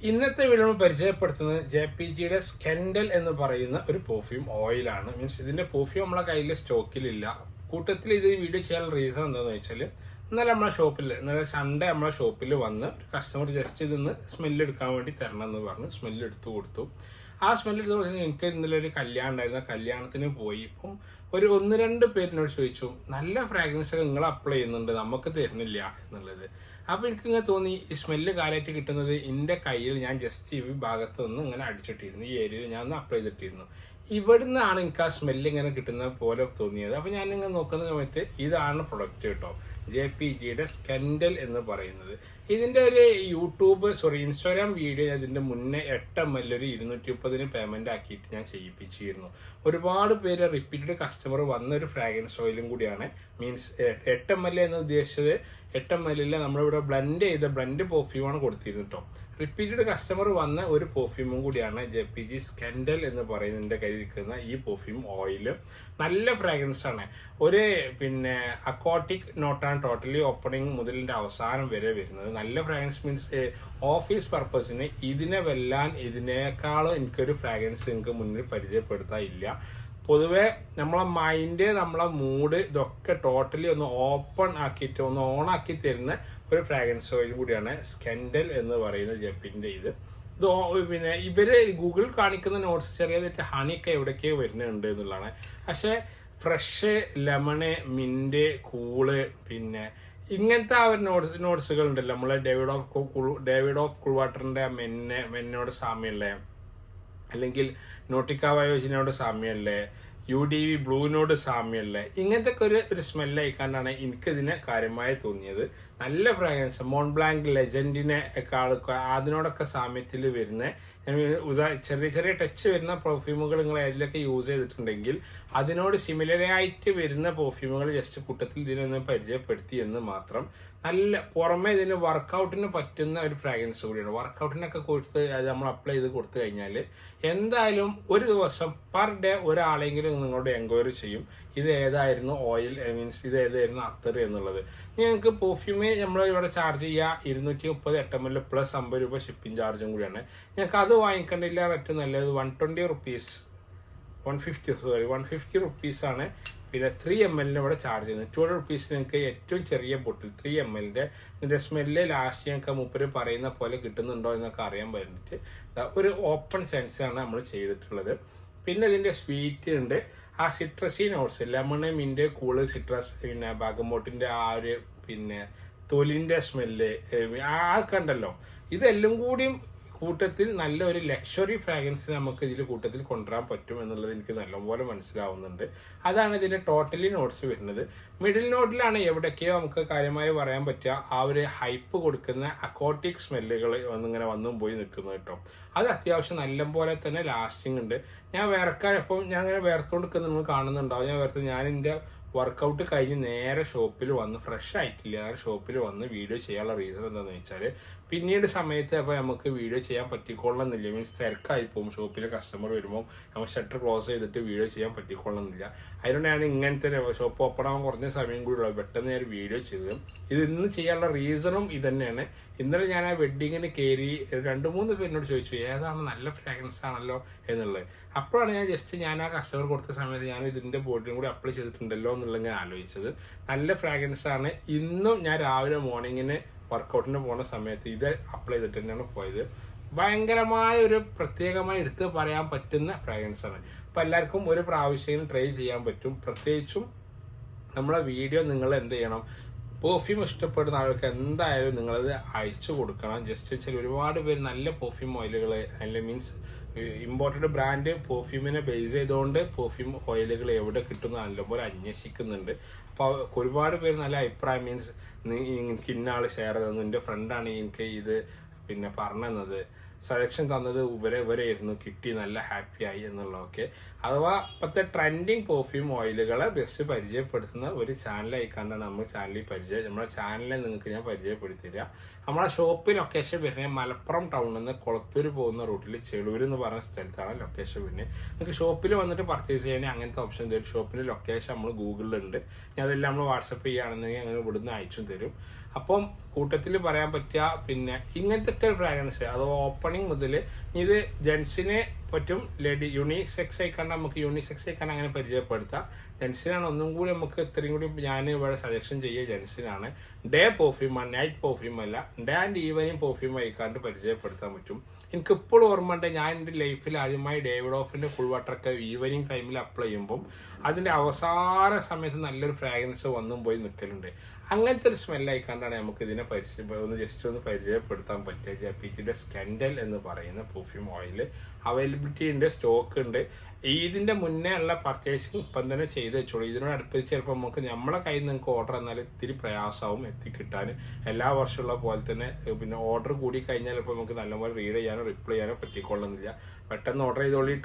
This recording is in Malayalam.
ഇന്നത്തെ വീഡിയോ പരിചയപ്പെടുത്തുന്നത് JPGയുടെ സ്കെൻഡൽ എന്ന് പറയുന്ന ഒരു പെർഫ്യൂം ഓയിലാണ്. മീൻസ് ഇതിന്റെ പെർഫ്യൂം നമ്മളെ കയ്യിൽ സ്റ്റോക്കിലില്ല. കൂട്ടത്തിൽ ഇത് വീഡിയോ ചെയ്യാനുള്ള റീസൺ എന്താണെന്ന് വെച്ചാൽ ഇന്നലെ സൺഡേ നമ്മളെ ഷോപ്പിൽ വന്ന് ഒരു കസ്റ്റമർ ജസ്റ്റ് ഇതൊന്ന് സ്മെല്ല് എടുക്കാൻ വേണ്ടി തരണം എന്ന് പറഞ്ഞ് സ്മെല്ല് എടുത്തു കൊടുത്തു. ആ സ്മെല്ല് എടുത്തു കൊടുത്താൽ എനിക്ക് ഇന്നലെ ഒരു കല്യാണം ഉണ്ടായിരുന്നു. കല്യാണത്തിന് പോയി ഇപ്പം ഒരു 1-2 പേരിനോട് ചോദിച്ചു, നല്ല ഫ്രാഗ്രൻസ് ഒക്കെ നിങ്ങൾ അപ്ലൈ ചെയ്യുന്നുണ്ട്, നമുക്ക് തരുന്നില്ല എന്നുള്ളത്. അപ്പൊ എനിക്ക് ഇങ്ങനെ തോന്നി, ഈ സ്മെല്ല് കാലമായിട്ട് കിട്ടുന്നത് എന്റെ കയ്യിൽ ഞാൻ ജസ്റ്റ് ഈ ഭാഗത്ത് നിന്ന് ഇങ്ങനെ അടിച്ചിട്ടിരുന്നു, ഈ ഏരിയയിൽ ഞാൻ ഒന്ന് അപ്ലൈ ചെയ്തിട്ടിരുന്നു. ഇവിടുന്നാണ് എനിക്ക് ആ സ്മെല്ല് ഇങ്ങനെ കിട്ടുന്ന പോലെ തോന്നിയത്. അപ്പൊ ഞാൻ ഇങ്ങനെ നോക്കുന്ന സമയത്ത് ഇതാണ് പ്രൊഡക്റ്റ് കേട്ടോ, JPGയുടെ സ്കെൻഡൽ എന്ന് പറയുന്നത്. ഇതിന്റെ ഒരു ഇൻസ്റ്റാഗ്രാം വീഡിയോ ഞാൻ ഇതിന്റെ മുന്നേ 8 ml ഒരു 230 പേയ്മെന്റ് ആക്കിയിട്ട് ഞാൻ ചെയ്യിപ്പിച്ചിരുന്നു. ഒരുപാട് പേര് റിപ്പീറ്റഡ് കസ്റ്റമർ വന്ന ഒരു ഫ്രാഗ്രൻസ് ഓയിലും കൂടിയാണ്. മീൻസ് 8 ml എന്ന് ഉദ്ദേശിച്ചത് 8 ml നമ്മളിവിടെ ബ്ലെൻഡ് പെർഫ്യൂമാണ് കൊടുത്തിരുന്നു കേട്ടോ. റിപ്പീറ്റഡ് കസ്റ്റമർ വന്ന ഒരു പെർഫ്യൂമും കൂടിയാണ് JPG സ്കെൻഡൽ എന്ന് പറയുന്നതിന്റെ കയ്യിലിരിക്കുന്ന ഈ പെർഫ്യൂം ഓയിൽ. നല്ല ഫ്രാഗ്രൻസ് ആണ്. ഒരു അക്വാട്ടിക് നോട്ടാണ് ടോട്ടലി ഓപ്പണിംഗ് മുതലിന്റെ അവസാനം വരെ വരുന്നത്. നല്ല ഫ്രാഗ്രൻസ് മീൻസ് ഓഫീസ് പർപ്പസിന് ഇതിനേക്കാളും എനിക്കൊരു ഫ്രാഗ്രൻസ് നിങ്ങൾക്ക് മുന്നിൽ പരിചയപ്പെടുത്താൻ ഇല്ല. പൊതുവെ നമ്മളെ മൈൻഡ്, നമ്മളെ മൂഡ് ഇതൊക്കെ ടോട്ടലി ഒന്ന് ഓപ്പൺ ആക്കിയിട്ട് ഒന്ന് ഓൺ ആക്കി തരുന്ന ഒരു ഫ്രാഗ്രൻസ് ഓയിൽ കൂടിയാണ് സ്കെൻഡൽ എന്ന് പറയുന്ന JPGന്റെ ഇത്. ഇവര് ഗൂഗിൾ കാണിക്കുന്ന നോട്ട്സ് ചെറിയതായിട്ട് ഹണിയൊക്കെ എവിടേക്കോ വരുന്നുണ്ട് എന്നുള്ളതാണ്. പക്ഷെ ഫ്രഷ്, ലെമണ്, മിന്റ്, കൂള്, ഇങ്ങനത്തെ ആ ഒരു നോട്ട്സുകൾ ഉണ്ടല്ലോ, നമ്മളെ ഡേവിഡ് ഓഫ് കുൾവാട്ടറിന്റെ മെന്നോട് സാമ്യല്ലേ, അല്ലെങ്കിൽ നോട്ടിക്ക വയോജിനോട് സാമ്യല്ലേ, UDV ബ്ലൂവിനോട് സാമ്യല്ലേ, ഇങ്ങനത്തെ ഒരു സ്മെല്ല് ആയിക്കാണ്ടാണ് എനിക്കിതിനെ കാര്യമായി തോന്നിയത്. നല്ല ഫ്രാഗ്രൻസ്, മോൺബ്ലാങ്ക് ലെജൻഡിനെ അതിനോടൊക്കെ സാമ്യത്തിൽ വരുന്ന ചെറിയ ചെറിയ ടച്ച് വരുന്ന പെർഫ്യൂമുകൾ നിങ്ങൾ ഏതിലൊക്കെ യൂസ് ചെയ്തിട്ടുണ്ടെങ്കിൽ അതിനോട് സിമിലറായിട്ട് വരുന്ന പെർഫ്യൂമുകൾ ജസ്റ്റ് കൂട്ടത്തിൽ ഇതിനൊന്ന് പരിചയപ്പെടുത്തി എന്ന് മാത്രം. നല്ല പുറമെ ഇതിന് വർക്കൗട്ടിന് പറ്റുന്ന ഒരു ഫ്രാഗ്രൻസ് കൂടിയാണ്. വർക്കൗട്ടിനൊക്കെ കൊടുത്ത് അത് നമ്മൾ അപ്ലൈ ചെയ്ത് കൊടുത്തു കഴിഞ്ഞാൽ എന്തായാലും ഒരു ദിവസം പെർ ഡേ ഒരാളെങ്കിലും നിങ്ങളോട് എൻക്വയറി ചെയ്യും ഇത് ഏതായിരുന്നു ഓയിൽ, മീൻസ് ഇത് ഏതായിരുന്നു അത്തർ എന്നുള്ളത്. ഞങ്ങൾക്ക് പെർഫ്യൂമേ നമ്മൾ ഇവിടെ ചാർജ് ചെയ്യുക 230 8 ml പ്ലസ് 50 രൂപ ഷിപ്പിംഗ് ചാർജും കൂടിയാണ്. ഞങ്ങൾക്ക് അത് വാങ്ങിക്കേണ്ടില്ല, റേറ്റ് നല്ലത് 150 റുപ്പീസാണ്. 3 ml ഇവിടെ ചാർജ് ചെയ്യുന്നത്. 200 റുപ്പീസ് നിങ്ങൾക്ക് ഏറ്റവും ചെറിയ ബോട്ടിൽ 3 ml ഇതിന്റെ സ്മെല്ല് ലാസ്റ്റ് ഞങ്ങൾക്ക് മൂപ്പര് പറയുന്ന പോലെ കിട്ടുന്നുണ്ടോ എന്നൊക്കെ അറിയാൻ വേണ്ടിയിട്ട് ഒരു ഓപ്പൺ സെൻസ് ആണ് നമ്മൾ ചെയ്തിട്ടുള്ളത്. പിന്നെ ഇതിന്റെ സ്വീറ്റ് ഉണ്ട്, ആ citrusy notes, lemon, mint, cool, citrus, ബാഗമോട്ടിന്റെ ആ ഒരു തൊലിന്റെ സ്മെല്ല് ഒക്കെ ഉണ്ടല്ലോ. ഇതെല്ലാം കൂടിയും കൂട്ടത്തിൽ നല്ല ഒരു ലക്ഷറി ഫ്രാഗ്രൻസ് നമുക്ക് ഇതിൽ കൂട്ടത്തിൽ കൊണ്ടുവരാൻ പറ്റും എന്നുള്ളത് എനിക്ക് നല്ലപോലെ മനസ്സിലാവുന്നുണ്ട്. അതാണ് ഇതിന്റെ ടോട്ടലി നോട്ട്സ് വരുന്നത്. മിഡിൽ നോട്ടിലാണ് എവിടേക്കോ നമുക്ക് കാര്യമായി പറയാൻ പറ്റുക ആ ഒരു ഹൈപ്പ് കൊടുക്കുന്ന അക്വാട്ടിക് സ്മെല്ലുകൾ വന്നിങ്ങനെ വന്നും പോയി നിൽക്കുന്നത് കേട്ടോ. അത് അത്യാവശ്യം നല്ലപോലെ തന്നെ ലാസ്റ്റിംഗ് ഉണ്ട്. ഞാൻ ഞാൻ അങ്ങനെ വേർത്തോണ്ട് നിൽക്കുന്നത് നിങ്ങൾ കാണുന്നുണ്ടാവും. ഞാൻ എൻ്റെ വർക്കൗട്ട് കഴിഞ്ഞ് നേരെ ഷോപ്പിൽ വന്ന് ഫ്രഷ് ആയിട്ടില്ല, നേരെ ഷോപ്പിൽ വന്ന് വീഡിയോ ചെയ്യാനുള്ള റീസൺ എന്താണെന്ന് വെച്ചാൽ പിന്നീട് സമയത്ത് അപ്പോൾ നമുക്ക് വീഡിയോ ചെയ്യാൻ പറ്റിക്കൊള്ളണമെന്നില്ല. മീൻസ് തിരക്കായി പോകും, ഷോപ്പിലെ കസ്റ്റമർ വരുമ്പോൾ നമ്മൾ ഷട്ടർ ക്ലോസ് ചെയ്തിട്ട് വീഡിയോ ചെയ്യാൻ പറ്റിക്കൊള്ളണമെന്നില്ല. അതുകൊണ്ടാണ് ഇങ്ങനത്തെ ഷോപ്പ് ഓപ്പൺ ആവാൻ കുറഞ്ഞ സമയം കൂടി ഉള്ളത് പെട്ടെന്ന് ഞാൻ വീഡിയോ ചെയ്തത്. ഇത് ഇന്ന് ചെയ്യാനുള്ള റീസണും ഇത് തന്നെയാണ്. ഇന്നലെ ഞാൻ ആ വെഡ്ഡിങ്ങിന് കയറി 2-3 പേരിനോട് ചോദിച്ചു ഏതാണ് നല്ല ഫ്രാഗ്രൻസ് ആണല്ലോ എന്നുള്ളത്. അപ്പോഴാണ് ഞാൻ ആ കസ്റ്റമർ കൊടുത്ത സമയത്ത് ഞാൻ ഇതിന്റെ ബോഡിയും കൂടി അപ്ലൈ ചെയ്തിട്ടുണ്ടല്ലോ എന്നുള്ളത് ഞാൻ ആലോചിച്ചത്. നല്ല ഫ്രാഗ്രൻസ് ആണ്. ഇന്നും ഞാൻ രാവിലെ മോർണിംഗിന് വർക്കൗട്ടിന് പോകുന്ന സമയത്ത് ഇത് അപ്ലൈ ചെയ്തിട്ട് തന്നെയാണ് പോയത്. ഭയങ്കരമായ ഒരു പ്രത്യേകമായി എടുത്ത് പറയാൻ പറ്റുന്ന ഫ്രാഗ്രൻസ് ആണ്. അപ്പൊ എല്ലാവർക്കും ഒരു പ്രാവശ്യം ട്രൈ ചെയ്യാൻ പറ്റും. പ്രത്യേകിച്ചും നമ്മളെ വീഡിയോ നിങ്ങൾ എന്ത് ചെയ്യണം, പെർഫ്യൂം ഇഷ്ടപ്പെടുന്ന ആൾക്ക് എന്തായാലും നിങ്ങളത് അയച്ചു കൊടുക്കണം. ജസ്റ്റ് ഒരുപാട് പേര് നല്ല പെർഫ്യൂം ഓയിലുകൾ, അല്ലെങ്കിൽ മീൻസ് ഇമ്പോർട്ടഡ് ബ്രാൻഡ് പെർഫ്യൂമിനെ ബേസ് ചെയ്തുകൊണ്ട് പെർഫ്യൂം ഓയിലുകൾ എവിടെ കിട്ടുന്ന നല്ലപോലെ അന്വേഷിക്കുന്നുണ്ട്. അപ്പോൾ ഒരുപാട് പേര് നല്ല അഭിപ്രായം, മീൻസ് എനിക്ക് ഇന്ന ആൾ ഷെയർ തന്നു, എൻ്റെ ഫ്രണ്ടാണ് എനിക്ക് ഇത് പറഞ്ഞത്, സജഷൻ തന്നത് ഇവരായിരുന്നു, കിട്ടി, നല്ല ഹാപ്പി ആയി എന്നുള്ളതൊക്കെ. അഥവാ ഇപ്പോഴത്തെ ട്രെൻഡിങ് പെർഫ്യൂം ഓയിലുകളെ ബെസ്റ്റ് പരിചയപ്പെടുത്തുന്ന ഒരു ചാനലായിക്കാണ്ടാണ് നമ്മുടെ ചാനലിനെ നിങ്ങൾക്ക് ഞാൻ പരിചയപ്പെടുത്തില്ല. നമ്മളെ ഷോപ്പ് ലൊക്കേഷൻ വരുന്നത് മലപ്പുറം ടൗണിൽ നിന്ന് കൊളത്തൂർ പോകുന്ന റൂട്ടിൽ ചെളൂർ എന്ന് പറഞ്ഞ സ്ഥലത്താണ് ലൊക്കേഷൻ വരുന്നത്. നിങ്ങൾക്ക് ഷോപ്പിൽ വന്നിട്ട് പർച്ചേസ് ചെയ്യാൻ അങ്ങനത്തെ ഓപ്ഷൻ തരും. ഷോപ്പിന്റെ ലൊക്കേഷൻ നമ്മൾ ഗൂഗിളിലുണ്ട്. ഞാൻ അതെല്ലാം നമ്മൾ വാട്സപ്പ് ചെയ്യുകയാണെന്നുണ്ടെങ്കിൽ അങ്ങനെ ഇവിടുന്ന് അയച്ചും തരും. അപ്പം കൂട്ടത്തിൽ പറയാൻ പറ്റുക ഇങ്ങനത്തെ ഒക്കെ ഫ്രാഗ്രൻസ്, അത് ഓപ്പൺ ഓപ്പണിംഗ് മുതൽ ഇത് ജെൻസിനെ പറ്റും, ലേഡി യൂണിസെക്സ് ആയിക്കാണ്ട് നമുക്ക് യൂണിസെക്സ് ആയിക്കാണ്ട് അങ്ങനെ പരിചയപ്പെടുത്താം. ജെൻസിനാണ് ഒന്നും കൂടി നമുക്ക് ഇത്രയും കൂടി ഞാൻ ഇവിടെ സജഷൻ ചെയ്യുക ജെൻസിനാണ്. ഡേ പെർഫ്യൂമാണ്, നൈറ്റ് പെർഫ്യൂം അല്ല. ഡേ ആൻഡ് ഈവനിങ് പെർഫ്യൂം ആയിക്കാണ്ട് പരിചയപ്പെടുത്താൻ പറ്റും. എനിക്ക് ഇപ്പോഴും ഓർമ്മയുണ്ട്, ഞാൻ എൻ്റെ ലൈഫിൽ ആദ്യമായി ഡേവിഡ് ഓഫിൻ്റെ ഫുൾ വാട്ടറൊക്കെ ഈവനിങ് ടൈമിൽ അപ്ലൈ ചെയ്യുമ്പം അതിൻ്റെ അവസാന സമയത്ത് നല്ലൊരു ഫ്രാഗ്രൻസ് വന്നും പോയി നിൽക്കലുണ്ട്. അങ്ങനത്തെ ഒരു സ്മെല്ലായിക്കാണ്ടാണ് നമുക്ക് ഇതിനെ ജസ്റ്റ് ഒന്ന് പരിചയപ്പെടുത്താൻ പറ്റുക. ജെപിജിയുടെ സ്കാൻഡൽ എന്ന് പറയുന്ന പെർഫ്യൂം ഓയിൽ അവൈലബിലിറ്റി ഉണ്ട്, സ്റ്റോക്ക് ഉണ്ട്. ഇതിൻ്റെ മുന്നേ ഉള്ള പർച്ചേസിങ് ഇപ്പം തന്നെ ചെയ്ത് വെച്ചോളൂ. ഇതിനോട് അടുപ്പിച്ച് ചിലപ്പോൾ നമുക്ക് നമ്മളെ കയ്യിൽ നിന്ന് നിങ്ങൾക്ക് ഓർഡർ എന്നാൽ ഇത്തിരി പ്രയാസമാവും എത്തിക്കിട്ടാൻ. എല്ലാ വർഷമുള്ള പോലെ തന്നെ പിന്നെ ഓർഡർ കൂടി കഴിഞ്ഞാൽ ഇപ്പോൾ നമുക്ക് നല്ലപോലെ റീഡ് ചെയ്യാനോ റിപ്ലൈ ചെയ്യാനോ പറ്റിക്കൊള്ളുന്നില്ല. പെട്ടെന്ന് ഓർഡർ ചെയ്തോളിട്ടോ.